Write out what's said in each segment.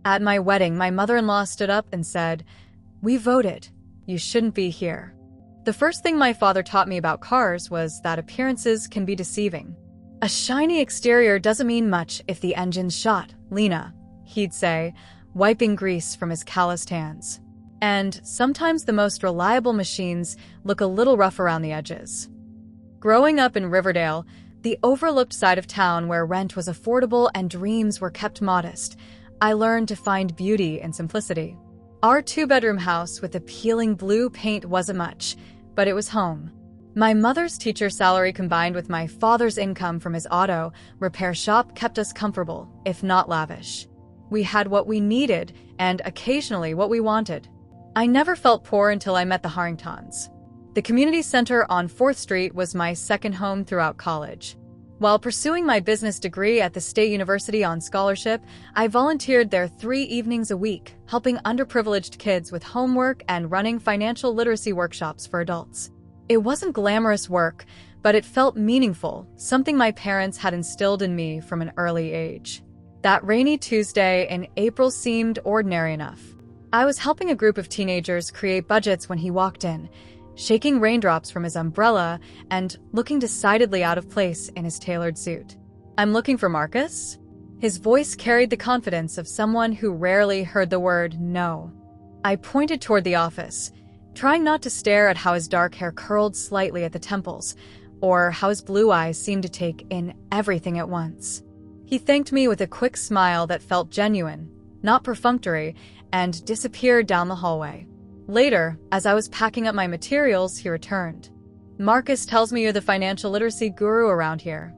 At my wedding, my mother-in-law stood up and said, "We voted. You shouldn't be here." The first thing my father taught me about cars was that appearances can be deceiving. "A shiny exterior doesn't mean much if the engine's shot, Lena," he'd say, wiping grease from his calloused hands. And sometimes the most reliable machines look a little rough around the edges. Growing up in Riverdale, the overlooked side of town where rent was affordable and dreams were kept modest, I learned to find beauty in simplicity. Our two-bedroom house with appealing blue paint wasn't much, but it was home. My mother's teacher salary combined with my father's income from his auto repair shop kept us comfortable, if not lavish. We had what we needed and occasionally what we wanted. I never felt poor until I met the Harringtons. The community center on 4th Street was my second home throughout college. While pursuing my business degree at the State University on scholarship, I volunteered there 3 evenings a week, helping underprivileged kids with homework and running financial literacy workshops for adults. It wasn't glamorous work, but it felt meaningful, something my parents had instilled in me from an early age. That rainy Tuesday in April seemed ordinary enough. I was helping a group of teenagers create budgets when he walked in, shaking raindrops from his umbrella and looking decidedly out of place in his tailored suit. "I'm looking for Marcus?" His voice carried the confidence of someone who rarely heard the word no. I pointed toward the office, trying not to stare at how his dark hair curled slightly at the temples, or how his blue eyes seemed to take in everything at once. He thanked me with a quick smile that felt genuine, not perfunctory, and disappeared down the hallway. Later, as I was packing up my materials, he returned. "Marcus tells me you're the financial literacy guru around here."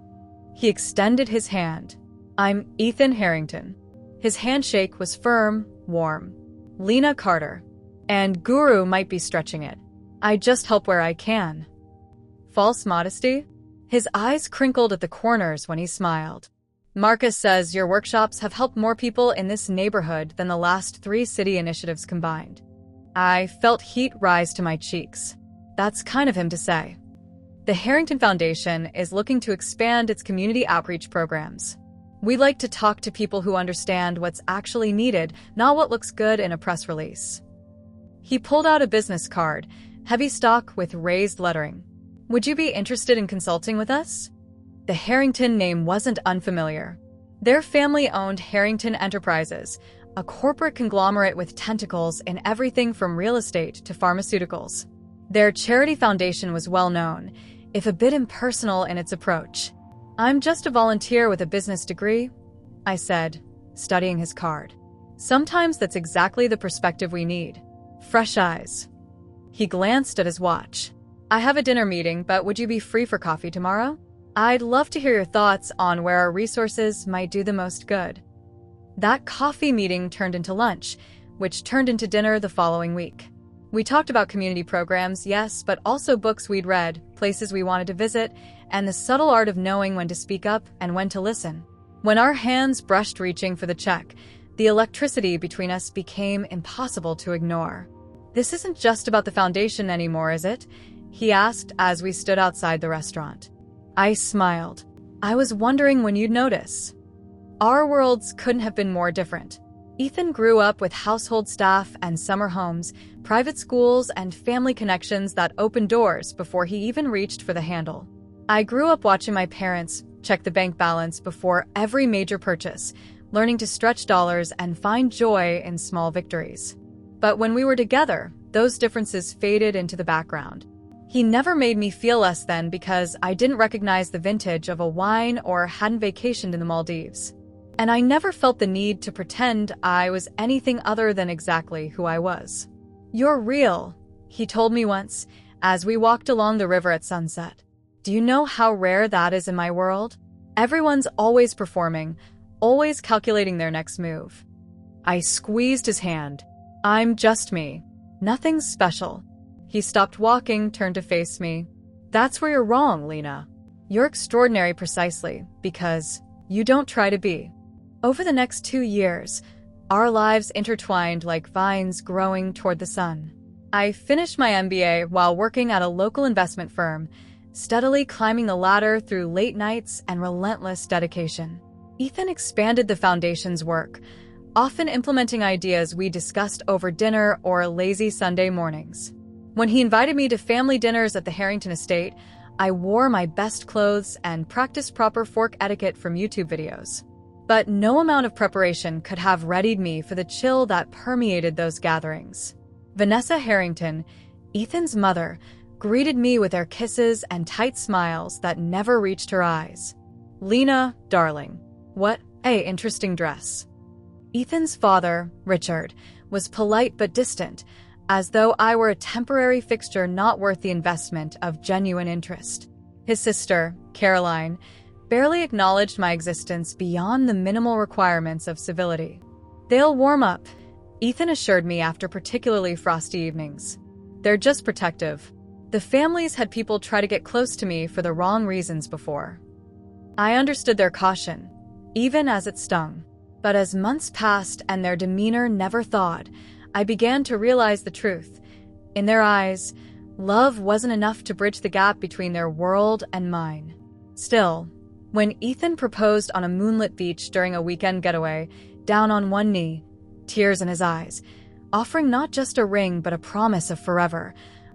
He extended his hand. "I'm Ethan Harrington." His handshake was firm, warm. "Lena Carter. And guru might be stretching it. I just help where I can." False modesty? His eyes crinkled at the corners when he smiled. "Marcus says your workshops have helped more people in this neighborhood than the last 3 city initiatives combined." I felt heat rise to my cheeks. That's kind of him to say. The Harrington Foundation is looking to expand its community outreach programs. We like to talk to people who understand what's actually needed, not what looks good in a press release. He pulled out a business card, heavy stock with raised lettering. "Would you be interested in consulting with us?" The Harrington name wasn't unfamiliar. Their family owned Harrington Enterprises, a corporate conglomerate with tentacles in everything from real estate to pharmaceuticals. Their charity foundation was well known, if a bit impersonal in its approach. "I'm just a volunteer with a business degree," I said, studying his card. Sometimes that's exactly the perspective we need. Fresh eyes. He glanced at his watch. "I have a dinner meeting, but would you be free for coffee tomorrow? I'd love to hear your thoughts on where our resources might do the most good." That coffee meeting turned into lunch, which turned into dinner the following week. We talked about community programs, yes, but also books we'd read, places we wanted to visit, and the subtle art of knowing when to speak up and when to listen. When our hands brushed reaching for the check, the electricity between us became impossible to ignore. "This isn't just about the foundation anymore, is it?" he asked as we stood outside the restaurant. I smiled. "I was wondering when you'd notice." Our worlds couldn't have been more different. Ethan grew up with household staff and summer homes, private schools, and family connections that opened doors before he even reached for the handle. I grew up watching my parents check the bank balance before every major purchase, learning to stretch dollars and find joy in small victories. But when we were together, those differences faded into the background. He never made me feel less than because I didn't recognize the vintage of a wine or hadn't vacationed in the Maldives. And I never felt the need to pretend I was anything other than exactly who I was. "You're real," he told me once, as we walked along the river at sunset. "Do you know how rare that is in my world? Everyone's always performing, always calculating their next move." I squeezed his hand. "I'm just me. Nothing special." He stopped walking, turned to face me. "That's where you're wrong, Lena. You're extraordinary precisely because you don't try to be." Over the next 2 years, our lives intertwined like vines growing toward the sun. I finished my MBA while working at a local investment firm, steadily climbing the ladder through late nights and relentless dedication. Ethan expanded the foundation's work, often implementing ideas we discussed over dinner or lazy Sunday mornings. When he invited me to family dinners at the Harrington estate, I wore my best clothes and practiced proper fork etiquette from YouTube videos. But no amount of preparation could have readied me for the chill that permeated those gatherings. Vanessa Harrington, Ethan's mother, greeted me with their kisses and tight smiles that never reached her eyes. "Lena, darling, what a interesting dress." Ethan's father, Richard, was polite but distant, as though I were a temporary fixture not worth the investment of genuine interest. His sister, Caroline, barely acknowledged my existence beyond the minimal requirements of civility. "They'll warm up," Ethan assured me after particularly frosty evenings. "They're just protective." The families had people try to get close to me for the wrong reasons before. I understood their caution, even as it stung. But as months passed and their demeanor never thawed, I began to realize the truth. In their eyes, love wasn't enough to bridge the gap between their world and mine. Still, when Ethan proposed on a moonlit beach during a weekend getaway, down on one knee, tears in his eyes, offering not just a ring but a promise of forever,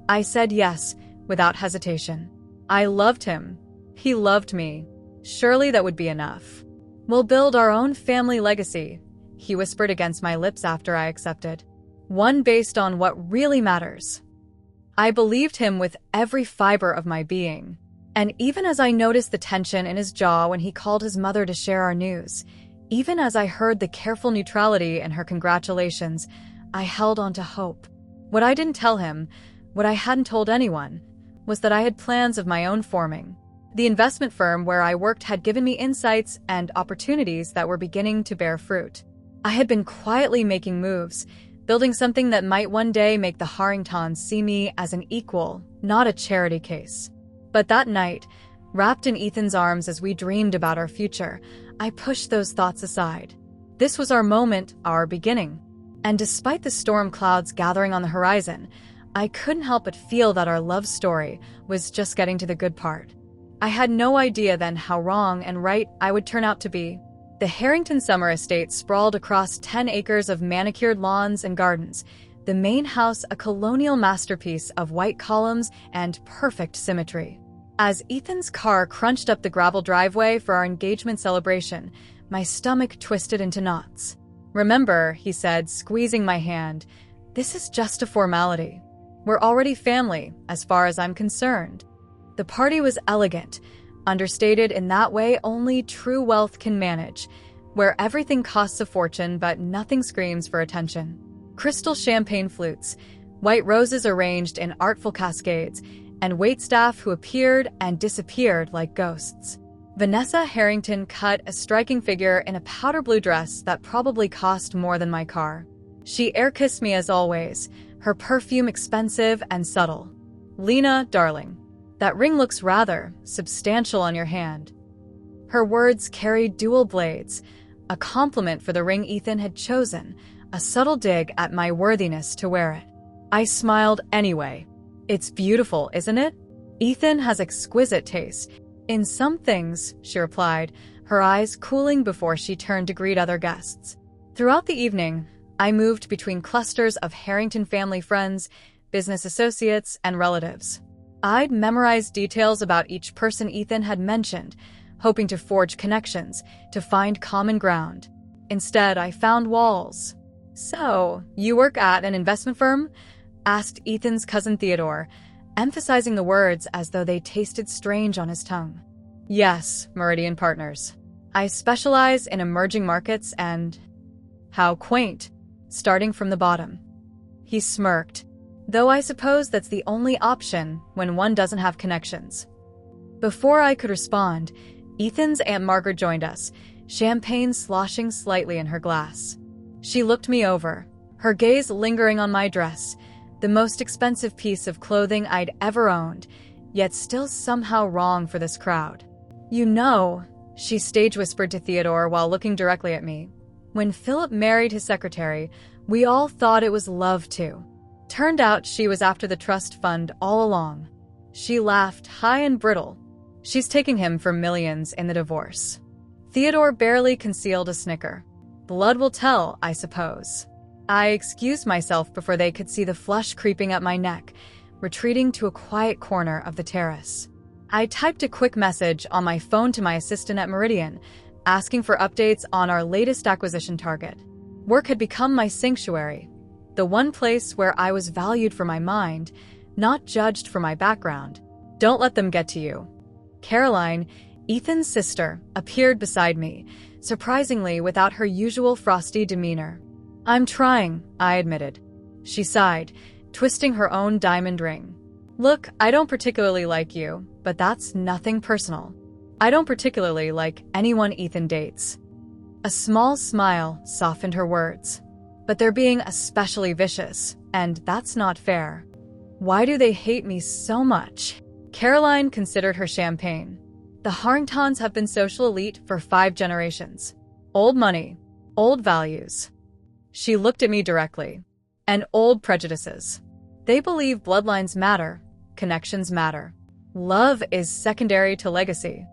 I said yes without hesitation. I loved him. He loved me. Surely that would be enough. "We'll build our own family legacy," he whispered against my lips after I accepted. "One based on what really matters." I believed him with every fiber of my being. And even as I noticed the tension in his jaw when he called his mother to share our news, even as I heard the careful neutrality in her congratulations, I held on to hope. What I didn't tell him, what I hadn't told anyone, was that I had plans of my own forming. The investment firm where I worked had given me insights and opportunities that were beginning to bear fruit. I had been quietly making moves, building something that might one day make the Harringtons see me as an equal, not a charity case. But that night, wrapped in Ethan's arms as we dreamed about our future, I pushed those thoughts aside. This was our moment, our beginning. And despite the storm clouds gathering on the horizon, I couldn't help but feel that our love story was just getting to the good part. I had no idea then how wrong and right I would turn out to be. The Harrington Summer Estate sprawled across 10 acres of manicured lawns and gardens, the main house a colonial masterpiece of white columns and perfect symmetry. As Ethan's car crunched up the gravel driveway for our engagement celebration, my stomach twisted into knots. "Remember," he said, squeezing my hand, "this is just a formality. We're already family, as far as I'm concerned." The party was elegant, understated in that way only true wealth can manage, where everything costs a fortune but nothing screams for attention. Crystal champagne flutes, white roses arranged in artful cascades, and waitstaff who appeared and disappeared like ghosts. Vanessa Harrington cut a striking figure in a powder blue dress that probably cost more than my car. She air-kissed me as always, her perfume expensive and subtle. "Lena, darling, that ring looks rather substantial on your hand." Her words carried dual blades, a compliment for the ring Ethan had chosen, a subtle dig at my worthiness to wear it. I smiled anyway. "It's beautiful, isn't it? Ethan has exquisite taste." "In some things," she replied, her eyes cooling before she turned to greet other guests. Throughout the evening, I moved between clusters of Harrington family friends, business associates, and relatives. I'd memorized details about each person Ethan had mentioned, hoping to forge connections, to find common ground. Instead, I found walls. "So, you work at an investment firm?" asked Ethan's cousin Theodore, emphasizing the words as though they tasted strange on his tongue. "Yes, Meridian Partners. I specialize in emerging markets and..." How quaint, starting from the bottom. He smirked, though I suppose that's the only option when one doesn't have connections. Before I could respond, Ethan's Aunt Margaret joined us, champagne sloshing slightly in her glass. She looked me over, her gaze lingering on my dress, the most expensive piece of clothing I'd ever owned, yet still somehow wrong for this crowd. "You know," she stage whispered to Theodore while looking directly at me, "when Philip married his secretary, we all thought it was love too. Turned out she was after the trust fund all along." She laughed high and brittle. "She's taking him for millions in the divorce." Theodore barely concealed a snicker. Blood will tell, I suppose. I excused myself before they could see the flush creeping up my neck, retreating to a quiet corner of the terrace. I typed a quick message on my phone to my assistant at Meridian, asking for updates on our latest acquisition target. Work had become my sanctuary, the one place where I was valued for my mind, not judged for my background. Don't let them get to you. Caroline, Ethan's sister, appeared beside me, surprisingly without her usual frosty demeanor. I'm trying, I admitted. She sighed, twisting her own diamond ring. Look, I don't particularly like you, but that's nothing personal. I don't particularly like anyone Ethan dates. A small smile softened her words. But they're being especially vicious, and that's not fair. Why do they hate me so much? Caroline considered her champagne. The Harringtons have been social elite for 5 generations. Old money, old values. She looked at me directly. And old prejudices. They believe bloodlines matter, connections matter. Love is secondary to legacy.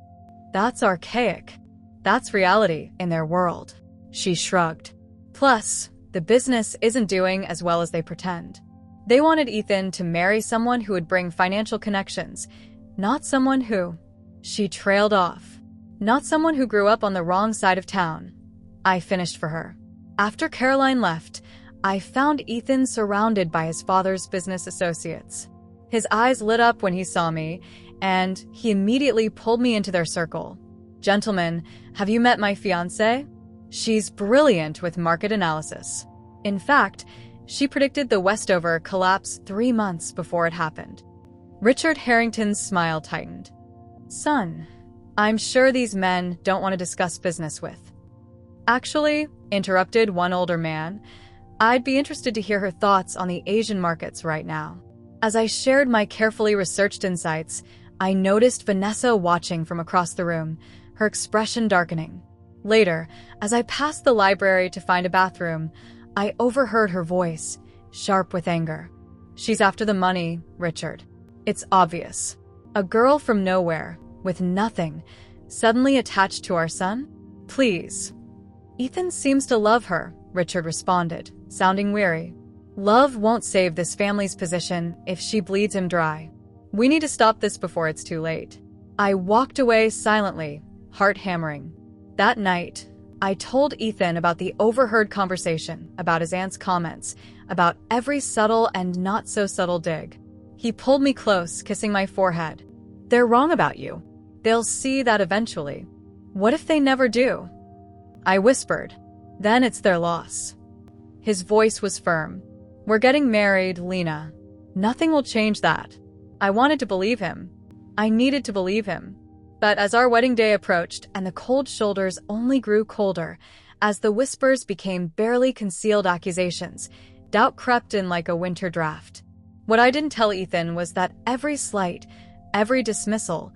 That's archaic. That's reality in their world. She shrugged. Plus, the business isn't doing as well as they pretend. They wanted Ethan to marry someone who would bring financial connections, not someone who... She trailed off. Not someone who grew up on the wrong side of town. I finished for her. After Caroline left, I found Ethan surrounded by his father's business associates. His eyes lit up when he saw me, and he immediately pulled me into their circle. Gentlemen, have you met my fiancée? She's brilliant with market analysis. In fact, she predicted the Westover collapse 3 months before it happened. Richard Harrington's smile tightened. Son, I'm sure these men don't want to discuss business with. Actually, interrupted one older man, I'd be interested to hear her thoughts on the Asian markets right now. As I shared my carefully researched insights, I noticed Vanessa watching from across the room, her expression darkening. Later, as I passed the library to find a bathroom, I overheard her voice, sharp with anger. She's after the money, Richard. It's obvious. A girl from nowhere, with nothing, suddenly attached to our son? Please. Ethan seems to love her, Richard responded, sounding weary. Love won't save this family's position if she bleeds him dry. We need to stop this before it's too late. I walked away silently, heart hammering. That night, I told Ethan about the overheard conversation, about his aunt's comments, about every subtle and not so subtle dig. He pulled me close, kissing my forehead. They're wrong about you. They'll see that eventually. What if they never do? I whispered. Then it's their loss. His voice was firm. We're getting married, Lena. Nothing will change that. I wanted to believe him. I needed to believe him. But as our wedding day approached and the cold shoulders only grew colder, as the whispers became barely concealed accusations, doubt crept in like a winter draft. What I didn't tell Ethan was that every slight, every dismissal,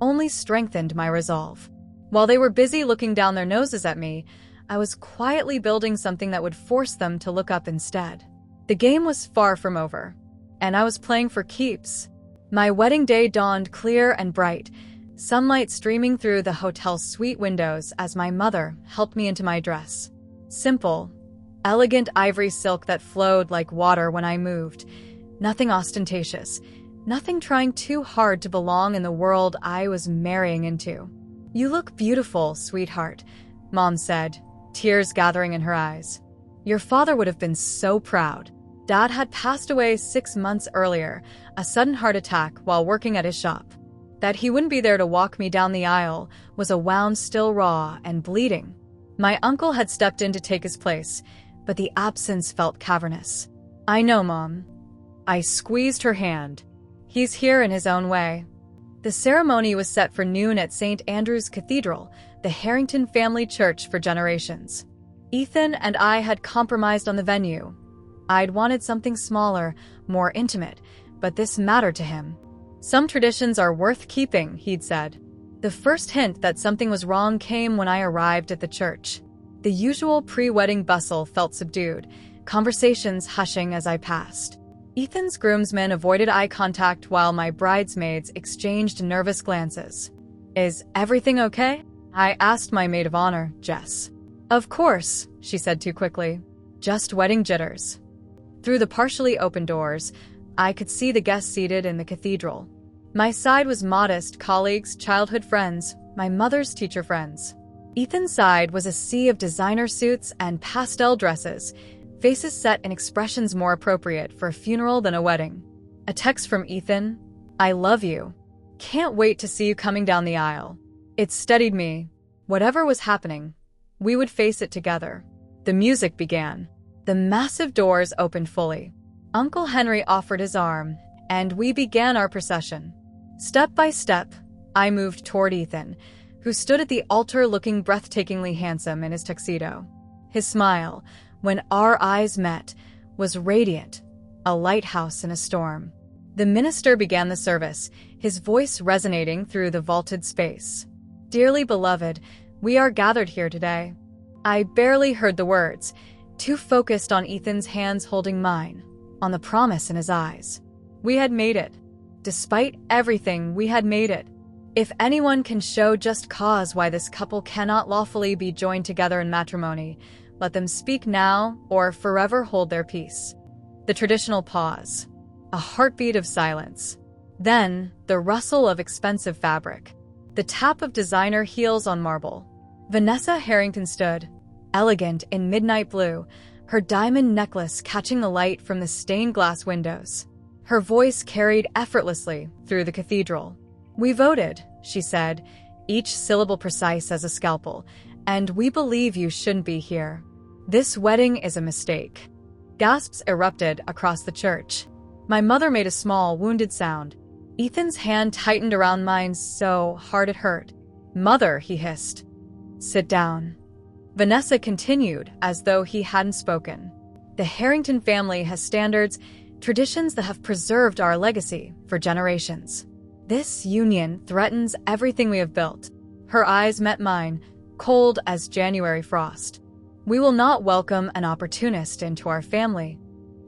only strengthened my resolve. While they were busy looking down their noses at me, I was quietly building something that would force them to look up instead. The game was far from over, and I was playing for keeps. My wedding day dawned clear and bright, sunlight streaming through the hotel's suite windows as my mother helped me into my dress. Simple, elegant ivory silk that flowed like water when I moved. Nothing ostentatious, nothing trying too hard to belong in the world I was marrying into. You look beautiful, sweetheart, Mom said, tears gathering in her eyes. Your father would have been so proud. Dad had passed away 6 months earlier, a sudden heart attack while working at his shop. That he wouldn't be there to walk me down the aisle was a wound still raw and bleeding. My uncle had stepped in to take his place, but the absence felt cavernous. I know, Mom. I squeezed her hand. He's here in his own way. The ceremony was set for noon at St. Andrew's Cathedral, the Harrington family church for generations. Ethan and I had compromised on the venue. I'd wanted something smaller, more intimate, but this mattered to him. Some traditions are worth keeping, he'd said. The first hint that something was wrong came when I arrived at the church. The usual pre-wedding bustle felt subdued, conversations hushing as I passed. Ethan's groomsmen avoided eye contact while my bridesmaids exchanged nervous glances. Is everything okay? I asked my maid of honor, Jess. Of course, she said too quickly. Just wedding jitters. Through the partially open doors, I could see the guests seated in the cathedral. My side was modest colleagues, childhood friends, my mother's teacher friends. Ethan's side was a sea of designer suits and pastel dresses, faces set in expressions more appropriate for a funeral than a wedding. A text from Ethan, "I love you. Can't wait to see you coming down the aisle." It steadied me. Whatever was happening, we would face it together. The music began. The massive doors opened fully. Uncle Henry offered his arm, and we began our procession. Step by step, I moved toward Ethan, who stood at the altar looking breathtakingly handsome in his tuxedo. His smile, when our eyes met, was radiant, a lighthouse in a storm. The minister began the service, his voice resonating through the vaulted space. "Dearly beloved, we are gathered here today." I barely heard the words, too focused on Ethan's hands holding mine, on the promise in his eyes. We had made it. Despite everything, we had made it. If anyone can show just cause why this couple cannot lawfully be joined together in matrimony, let them speak now or forever hold their peace. The traditional pause. A heartbeat of silence. Then, the rustle of expensive fabric. The tap of designer heels on marble. Vanessa Harrington stood, elegant in midnight blue, her diamond necklace catching the light from the stained glass windows. Her voice carried effortlessly through the cathedral. "We voted," she said, each syllable precise as a scalpel, "and we believe you shouldn't be here. This wedding is a mistake." Gasps erupted across the church. My mother made a small, wounded sound. Ethan's hand tightened around mine so hard it hurt. "Mother," he hissed. "Sit down." Vanessa continued as though he hadn't spoken. "The Harrington family has standards, traditions that have preserved our legacy for generations. This union threatens everything we have built." Her eyes met mine, cold as January frost. "We will not welcome an opportunist into our family."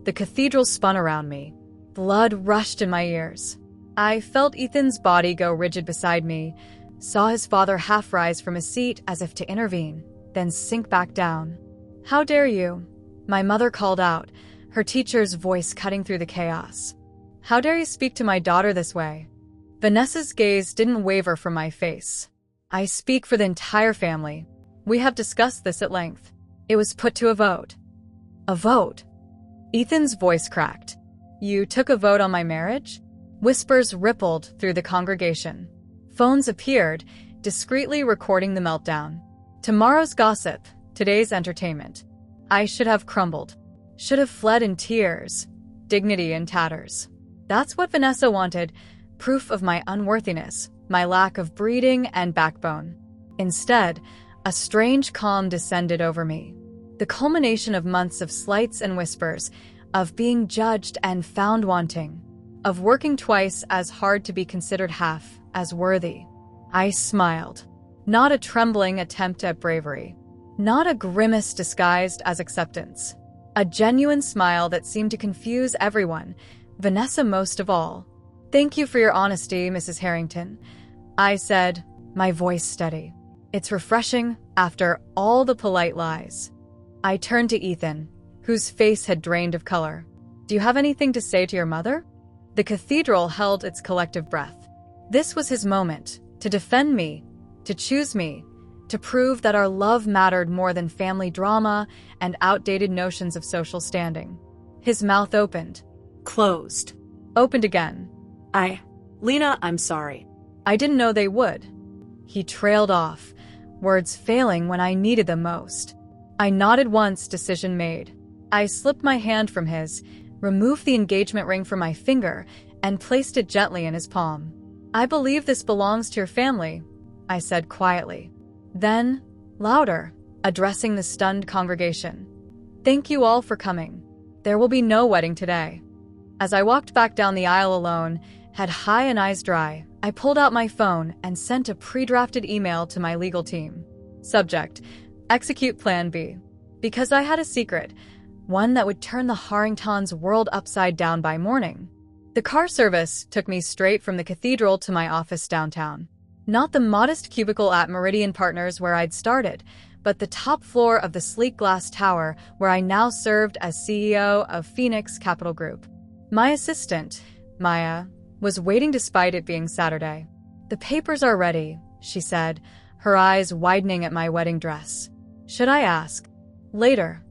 The cathedral spun around me. Blood rushed in my ears. I felt Ethan's body go rigid beside me, saw his father half rise from his seat as if to intervene, then sink back down. "How dare you?" my mother called out, her teacher's voice cutting through the chaos. "How dare you speak to my daughter this way?" Vanessa's gaze didn't waver from my face. "I speak for the entire family. We have discussed this at length. It was put to a vote." "A vote?" Ethan's voice cracked. "You took a vote on my marriage?" Whispers rippled through the congregation. Phones appeared, discreetly recording the meltdown. Tomorrow's gossip, today's entertainment. I should have crumbled. Should have fled in tears, dignity in tatters. That's what Vanessa wanted, proof of my unworthiness, my lack of breeding and backbone. Instead, a strange calm descended over me. The culmination of months of slights and whispers, of being judged and found wanting, of working twice as hard to be considered half as worthy. I smiled. Not a trembling attempt at bravery. Not a grimace disguised as acceptance. A genuine smile that seemed to confuse everyone, Vanessa most of all. "Thank you for your honesty, Mrs. Harrington," I said, my voice steady. "It's refreshing after all the polite lies." I turned to Ethan, whose face had drained of color. "Do you have anything to say to your mother?" The cathedral held its collective breath. This was his moment, to defend me, to choose me, to prove that our love mattered more than family drama and outdated notions of social standing. His mouth opened. Closed. Opened again. Lena, I'm sorry. I didn't know they would. He trailed off, words failing when I needed them most. I nodded once, decision made. I slipped my hand from his, removed the engagement ring from my finger, and placed it gently in his palm. "I believe this belongs to your family," I said quietly. Then, louder, addressing the stunned congregation. "Thank you all for coming. There will be no wedding today." As I walked back down the aisle alone, head high and eyes dry, I pulled out my phone and sent a pre-drafted email to my legal team. Subject: Execute Plan B. Because I had a secret, one that would turn the Harringtons' world upside down by morning. The car service took me straight from the cathedral to my office downtown. Not the modest cubicle at Meridian Partners where I'd started, but the top floor of the sleek glass tower where I now served as CEO of Phoenix Capital Group. My assistant, Maya, was waiting despite it being Saturday. "The papers are ready," she said, her eyes widening at my wedding dress. "Should I ask?" "Later,"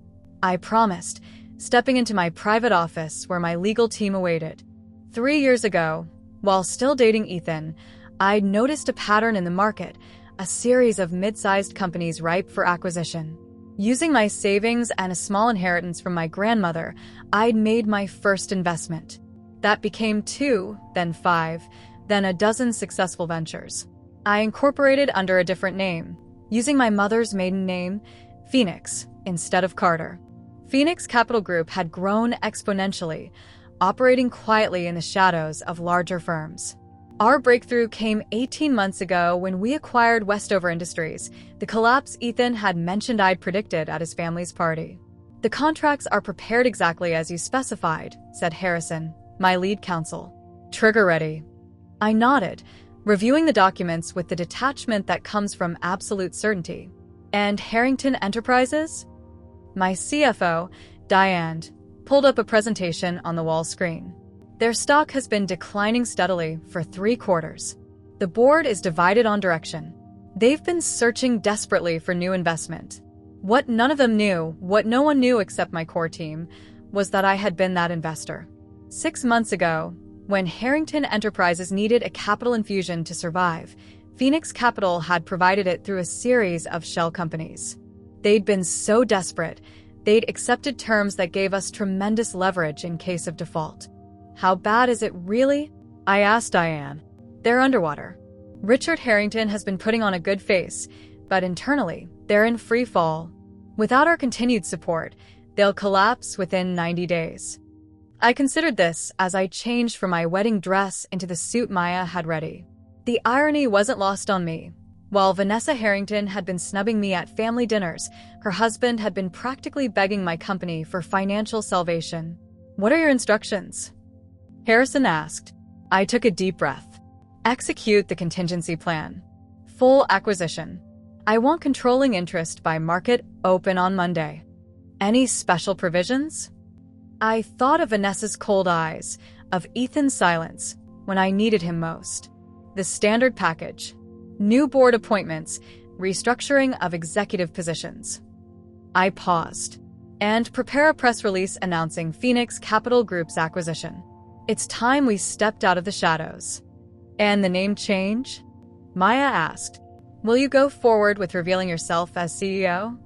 I promised, stepping into my private office where my legal team awaited. 3 years ago, while still dating Ethan, I'd noticed a pattern in the market, a series of mid-sized companies ripe for acquisition. Using my savings and a small inheritance from my grandmother, I'd made my first investment. That became 2, then 5, then a dozen successful ventures. I incorporated under a different name, using my mother's maiden name, Phoenix, instead of Carter. Phoenix Capital Group had grown exponentially, operating quietly in the shadows of larger firms. Our breakthrough came 18 months ago when we acquired Westover Industries, the collapse Ethan had mentioned I'd predicted at his family's party. "The contracts are prepared exactly as you specified," said Harrison, my lead counsel. "Trigger ready." I nodded, reviewing the documents with the detachment that comes from absolute certainty. "And Harrington Enterprises?" My CFO, Diane, pulled up a presentation on the wall screen. "Their stock has been declining steadily for 3 quarters. The board is divided on direction. They've been searching desperately for new investment. What none of them knew, what no one knew except my core team, was that I had been that investor. 6 months ago, when Harrington Enterprises needed a capital infusion to survive, Phoenix Capital had provided it through a series of shell companies. They'd been so desperate, they'd accepted terms that gave us tremendous leverage in case of default. How bad is it really? I asked Diane. They're underwater. Richard Harrington has been putting on a good face, but internally, they're in free fall. Without our continued support, they'll collapse within 90 days. I considered this as I changed from my wedding dress into the suit Maya had ready. The irony wasn't lost on me. While Vanessa Harrington had been snubbing me at family dinners, her husband had been practically begging my company for financial salvation. "What are your instructions?" Harrison asked. I took a deep breath. "Execute the contingency plan. Full acquisition. I want controlling interest by market open on Monday. Any special provisions?" I thought of Vanessa's cold eyes, of Ethan's silence, when I needed him most. The standard package. New board appointments, restructuring of executive positions. I paused. "And prepare a press release announcing Phoenix Capital Group's acquisition. It's time we stepped out of the shadows." "And the name change?" Maya asked. "Will you go forward with revealing yourself as CEO?"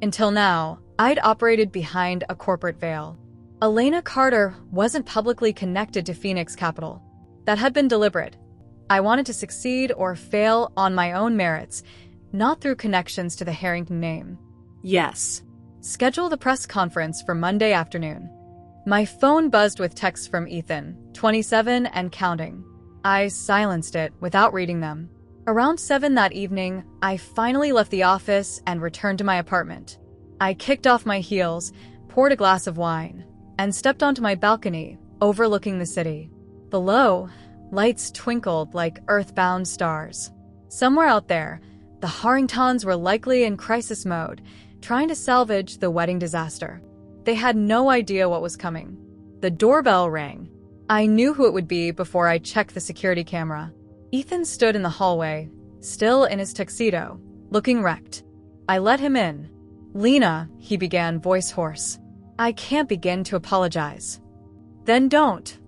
Until now, I'd operated behind a corporate veil. Elena Carter wasn't publicly connected to Phoenix Capital. That had been deliberate. I wanted to succeed or fail on my own merits, not through connections to the Harrington name. Yes. Schedule the press conference for Monday afternoon. My phone buzzed with texts from Ethan, 27 and counting. I silenced it without reading them. Around 7 that evening, I finally left the office and returned to my apartment. I kicked off my heels, poured a glass of wine, and stepped onto my balcony, overlooking the city. Below, lights twinkled like earthbound stars. Somewhere out there, the Harringtons were likely in crisis mode, trying to salvage the wedding disaster. They had no idea what was coming. The doorbell rang. I knew who it would be before I checked the security camera. Ethan stood in the hallway, still in his tuxedo, looking wrecked. I let him in. "Lena," he began, voice hoarse. "I can't begin to apologize." "Then don't,"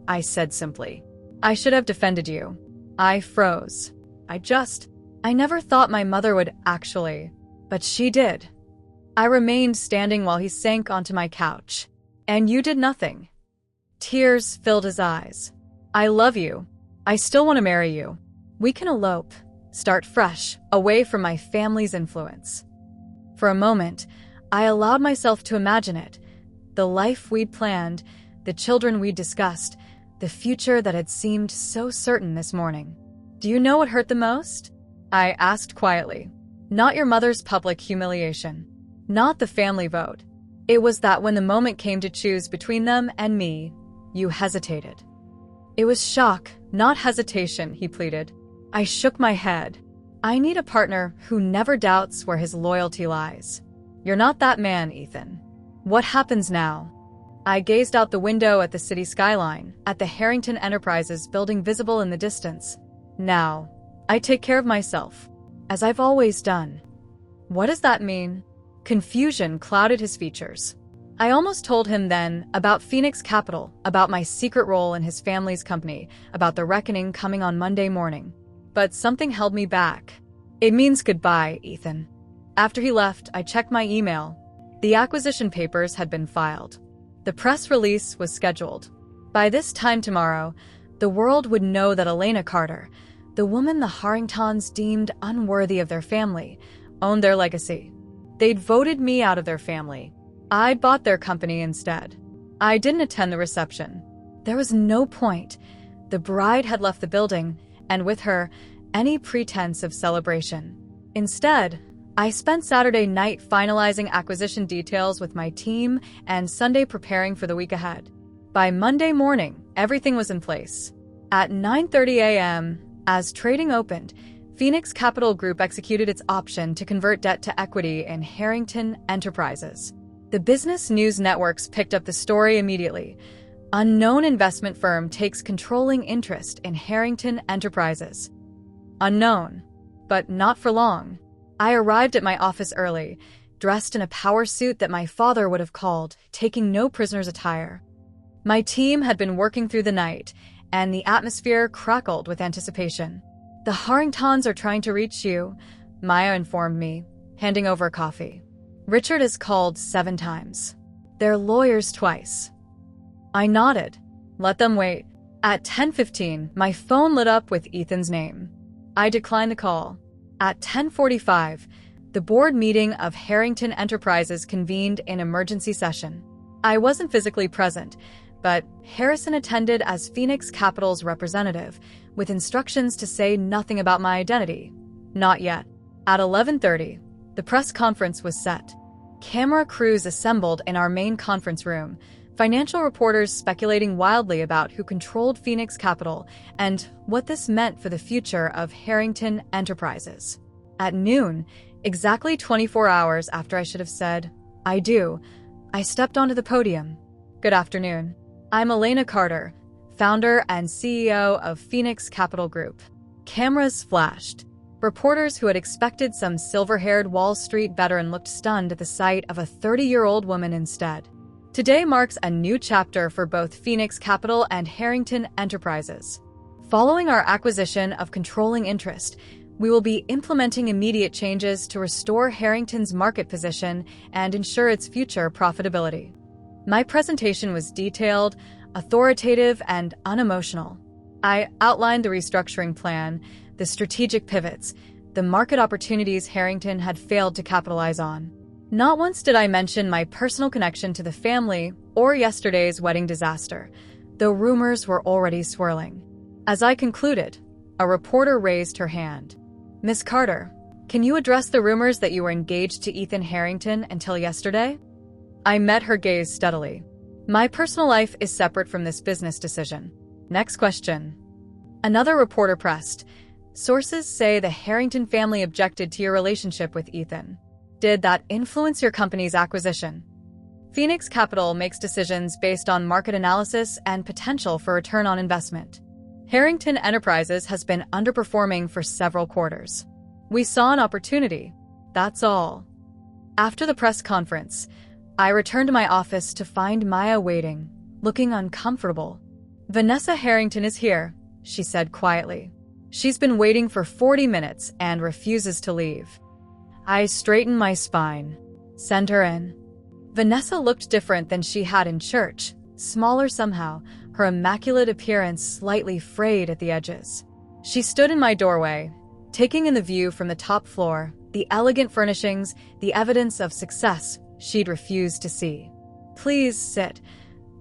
I said simply. "I should have defended you." I froze. I never thought my mother would actually, but she did. I remained standing while he sank onto my couch. "And you did nothing." Tears filled his eyes. "I love you. I still want to marry you. We can elope, start fresh, away from my family's influence." For a moment, I allowed myself to imagine it. The life we'd planned, the children we'd discussed, the future that had seemed so certain this morning. "Do you know what hurt the most?" I asked quietly. "Not your mother's public humiliation. Not the family vote. It was that when the moment came to choose between them and me, you hesitated." "It was shock, not hesitation," he pleaded. I shook my head. I need a partner who never doubts where his loyalty lies. You're not that man, Ethan. What happens now? I gazed out the window at the city skyline, at the Harrington Enterprises building visible in the distance. Now, I take care of myself, as I've always done. What does that mean? Confusion clouded his features. I almost told him then about Phoenix Capital, about my secret role in his family's company, about the reckoning coming on Monday morning. But something held me back. It means goodbye, Ethan. After he left, I checked my email. The acquisition papers had been filed. The press release was scheduled. By this time tomorrow, the world would know that Elena Carter, the woman the Harringtons deemed unworthy of their family, owned their legacy. They'd voted me out of their family. I'd bought their company instead. I didn't attend the reception. There was no point. The bride had left the building, and with her, any pretense of celebration. Instead, I spent Saturday night finalizing acquisition details with my team and Sunday preparing for the week ahead. By Monday morning, everything was in place. At 9:30 a.m., as trading opened, Phoenix Capital Group executed its option to convert debt to equity in Harrington Enterprises. The business news networks picked up the story immediately. Unknown investment firm takes controlling interest in Harrington Enterprises. Unknown, but not for long. I arrived at my office early, dressed in a power suit that my father would have called taking no prisoners attire. My team had been working through the night, and the atmosphere crackled with anticipation. The Harringtons are trying to reach you, Maya informed me, handing over coffee. Richard has called 7 times. Their lawyers twice. I nodded. Let them wait. At 10:15, my phone lit up with Ethan's name. I declined the call. At 10:45, the board meeting of Harrington Enterprises convened in emergency session. I wasn't physically present, but Harrison attended as Phoenix Capital's representative, with instructions to say nothing about my identity. Not yet. At 11:30, the press conference was set. Camera crews assembled in our main conference room, financial reporters speculating wildly about who controlled Phoenix Capital and what this meant for the future of Harrington Enterprises. At noon, exactly 24 hours after I should have said, I do, I stepped onto the podium. Good afternoon. I'm Elena Carter, founder and CEO of Phoenix Capital Group. Cameras flashed. Reporters who had expected some silver-haired Wall Street veteran looked stunned at the sight of a 30-year-old woman instead. Today marks a new chapter for both Phoenix Capital and Harrington Enterprises. Following our acquisition of controlling interest, we will be implementing immediate changes to restore Harrington's market position and ensure its future profitability. My presentation was detailed, authoritative, and unemotional. I outlined the restructuring plan, the strategic pivots, the market opportunities Harrington had failed to capitalize on. Not once did I mention my personal connection to the family or yesterday's wedding disaster, though rumors were already swirling. As I concluded, a reporter raised her hand. Miss Carter, can you address the rumors that you were engaged to Ethan Harrington until yesterday? I met her gaze steadily. My personal life is separate from this business decision. Next question. Another reporter pressed. Sources say the Harrington family objected to your relationship with Ethan. Did that influence your company's acquisition? Phoenix Capital makes decisions based on market analysis and potential for return on investment. Harrington Enterprises has been underperforming for several quarters. We saw an opportunity. That's all. After the press conference, I returned to my office to find Maya waiting, looking uncomfortable. Vanessa Harrington is here, she said quietly. She's been waiting for 40 minutes and refuses to leave. I straightened my spine. Send her in. Vanessa looked different than she had in church, smaller somehow, her immaculate appearance slightly frayed at the edges. She stood in my doorway, taking in the view from the top floor, the elegant furnishings, the evidence of success she'd refused to see. Please sit.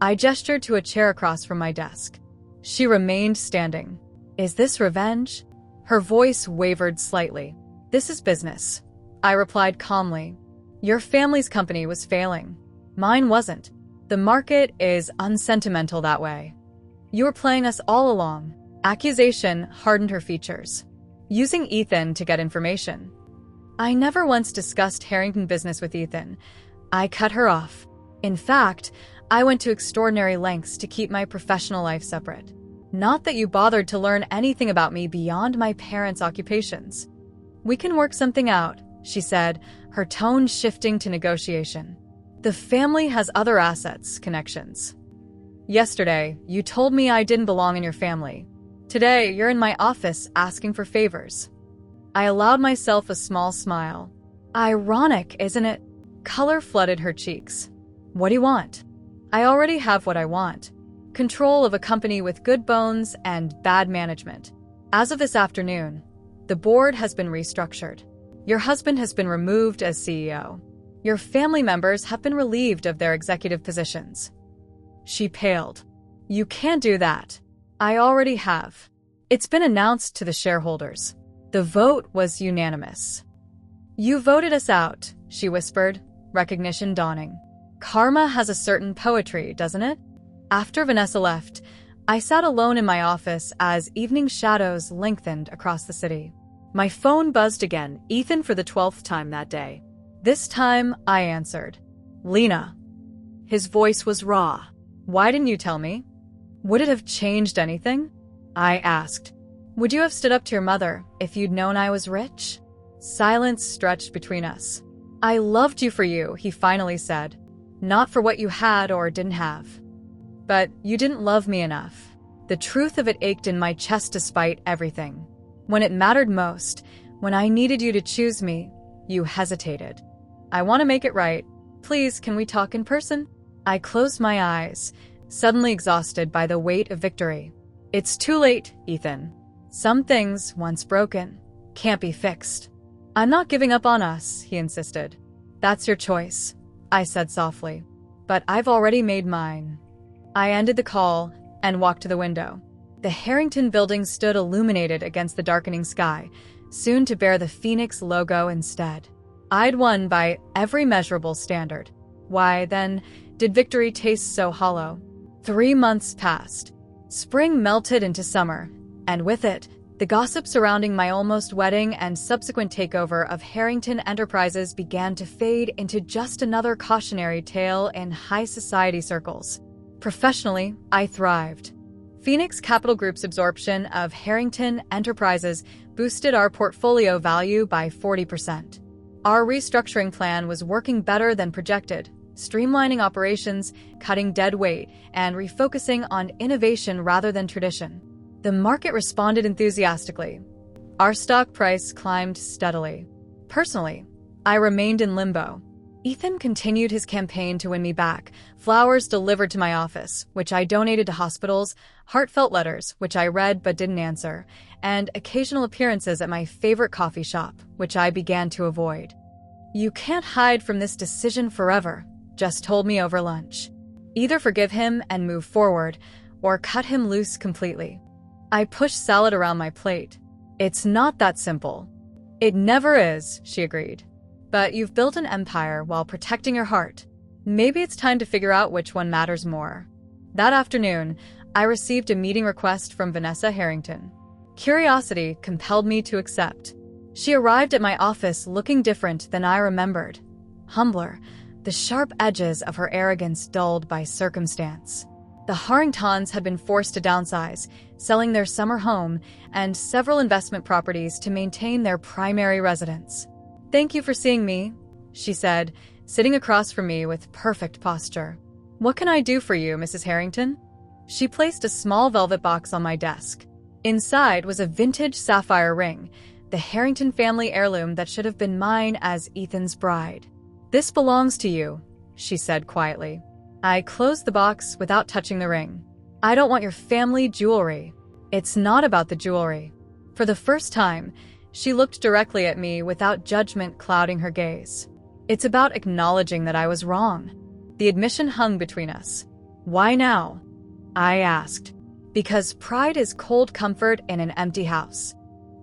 I gestured to a chair across from my desk. She remained standing. Is this revenge? Her voice wavered slightly. This is business, I replied calmly. Your family's company was failing. Mine wasn't. The market is unsentimental that way. You were playing us all along. Accusation hardened her features. using Ethan to get information. I never once discussed Harrington business with Ethan. I cut her off. In fact, I went to extraordinary lengths to keep my professional life separate. Not that you bothered to learn anything about me beyond my parents' occupations. We can work something out, she said, her tone shifting to negotiation. The family has other assets, connections. Yesterday, you told me I didn't belong in your family. Today, you're in my office asking for favors. I allowed myself a small smile. Ironic, isn't it? Color flooded her cheeks. What do you want? I already have what I want. Control of a company with good bones and bad management. As of this afternoon, the board has been restructured. Your husband has been removed as CEO. Your family members have been relieved of their executive positions. She paled. You can't do that. I already have. It's been announced to the shareholders. The vote was unanimous. You voted us out, she whispered, recognition dawning. Karma has a certain poetry, doesn't it? After Vanessa left, I sat alone in my office as evening shadows lengthened across the city. My phone buzzed again, Ethan for the 12th time that day. This time, I answered. Lena. His voice was raw. Why didn't you tell me? Would it have changed anything? I asked. Would you have stood up to your mother if you'd known I was rich? Silence stretched between us. I loved you for you, he finally said. Not for what you had or didn't have. But you didn't love me enough. The truth of it ached in my chest despite everything. When it mattered most, when I needed you to choose me, you hesitated. I want to make it right. Please, can we talk in person? I closed my eyes, suddenly exhausted by the weight of victory. It's too late, Ethan. Some things, once broken, can't be fixed. I'm not giving up on us, he insisted. That's your choice, I said softly. But I've already made mine. I ended the call and walked to the window. The Harrington building stood illuminated against the darkening sky, soon to bear the Phoenix logo instead. I'd won by every measurable standard. Why, then, did victory taste so hollow? 3 months passed. Spring melted into summer, and with it, the gossip surrounding my almost wedding and subsequent takeover of Harrington Enterprises began to fade into just another cautionary tale in high society circles. Professionally, I thrived. Phoenix Capital Group's absorption of Harrington Enterprises boosted our portfolio value by 40%. Our restructuring plan was working better than projected, streamlining operations, cutting dead weight, and refocusing on innovation rather than tradition. The market responded enthusiastically. Our stock price climbed steadily. Personally, I remained in limbo. Ethan continued his campaign to win me back, flowers delivered to my office, which I donated to hospitals, heartfelt letters, which I read but didn't answer, and occasional appearances at my favorite coffee shop, which I began to avoid. You can't hide from this decision forever, just told me over lunch. Either forgive him and move forward, or cut him loose completely. I pushed salad around my plate. It's not that simple. It never is, she agreed. But you've built an empire while protecting your heart. Maybe it's time to figure out which one matters more. That afternoon, I received a meeting request from Vanessa Harrington. Curiosity compelled me to accept. She arrived at my office looking different than I remembered. Humbler, the sharp edges of her arrogance dulled by circumstance. The Harringtons had been forced to downsize, selling their summer home and several investment properties to maintain their primary residence. Thank you for seeing me, she said, sitting across from me with perfect posture. What can I do for you, Mrs. Harrington? She placed a small velvet box on my desk. Inside was a vintage sapphire ring, the Harrington family heirloom that should have been mine as Ethan's bride. This belongs to you, she said quietly. I closed the box without touching the ring. I don't want your family jewelry. It's not about the jewelry. For the first time, she looked directly at me without judgment clouding her gaze. It's about acknowledging that I was wrong. The admission hung between us. Why now? I asked. Because pride is cold comfort in an empty house.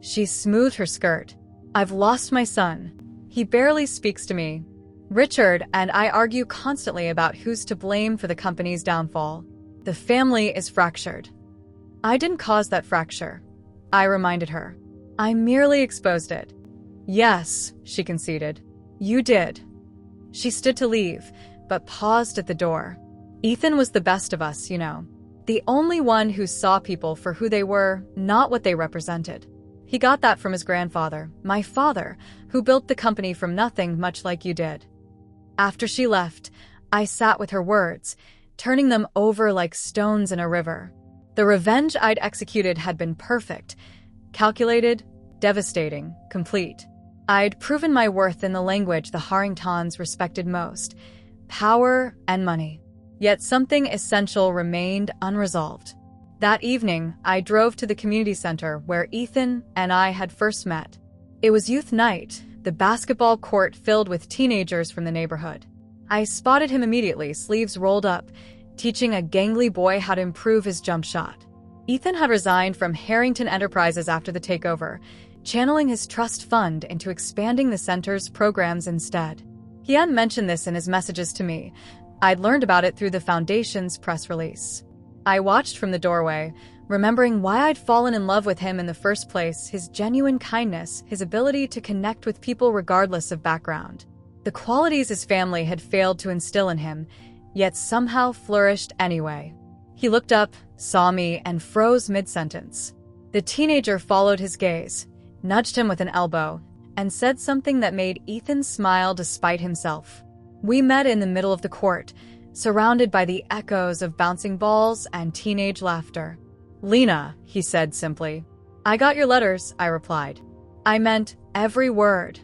She smoothed her skirt. I've lost my son. He barely speaks to me. Richard and I argue constantly about who's to blame for the company's downfall. The family is fractured. I didn't cause that fracture, I reminded her. I merely exposed it. Yes, she conceded. You did. She stood to leave, but paused at the door. Ethan was the best of us, you know. The only one who saw people for who they were, not what they represented. He got that from his grandfather, my father, who built the company from nothing, much like you did. After she left, I sat with her words, turning them over like stones in a river. The revenge I'd executed had been perfect, calculated, devastating, complete. I'd proven my worth in the language the Harringtons respected most, power and money. Yet something essential remained unresolved. That evening, I drove to the community center where Ethan and I had first met. It was youth night, the basketball court filled with teenagers from the neighborhood. I spotted him immediately, sleeves rolled up, teaching a gangly boy how to improve his jump shot. Ethan had resigned from Harrington Enterprises after the takeover, channeling his trust fund into expanding the center's programs instead. He hadn't mentioned this in his messages to me. I'd learned about it through the foundation's press release. I watched from the doorway, remembering why I'd fallen in love with him in the first place, his genuine kindness, his ability to connect with people regardless of background. The qualities his family had failed to instill in him, yet somehow flourished anyway. He looked up, saw me, and froze mid-sentence. The teenager followed his gaze, nudged him with an elbow, and said something that made Ethan smile despite himself. We met in the middle of the court, surrounded by the echoes of bouncing balls and teenage laughter. Lena, he said simply. I got your letters, I replied. I meant every word.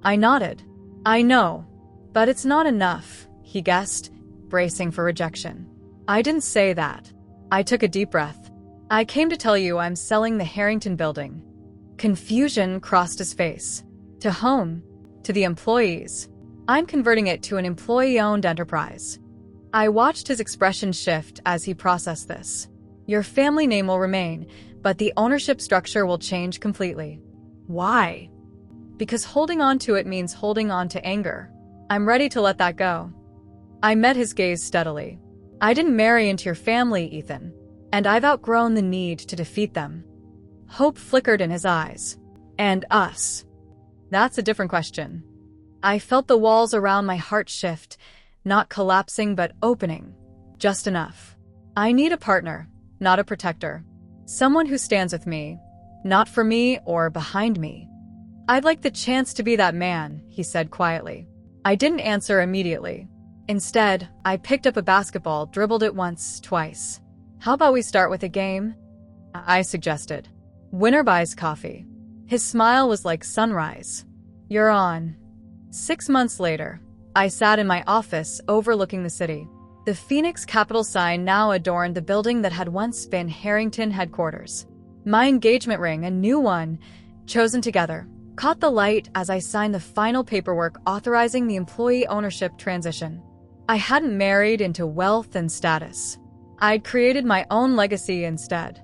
I nodded. I know, but it's not enough, he guessed, bracing for rejection. I didn't say that. I took a deep breath. I came to tell you I'm selling the Harrington building. Confusion crossed his face. To whom? To the employees. I'm converting it to an employee-owned enterprise. I watched his expression shift as he processed this. Your family name will remain, but the ownership structure will change completely. Why? Because holding on to it means holding on to anger. I'm ready to let that go. I met his gaze steadily. I didn't marry into your family, Ethan, and I've outgrown the need to defeat them. Hope flickered in his eyes. And us. That's a different question. I felt the walls around my heart shift, not collapsing but opening, just enough. I need a partner, not a protector. Someone who stands with me, not for me or behind me. I'd like the chance to be that man, he said quietly. I didn't answer immediately. Instead, I picked up a basketball, dribbled it once, twice. How about we start with a game? I suggested. Winner buys coffee. His smile was like sunrise. You're on. 6 months later, I sat in my office overlooking the city. The Phoenix Capital sign now adorned the building that had once been Harrington headquarters. My engagement ring, a new one, chosen together, caught the light as I signed the final paperwork authorizing the employee ownership transition. I hadn't married into wealth and status. I'd created my own legacy instead.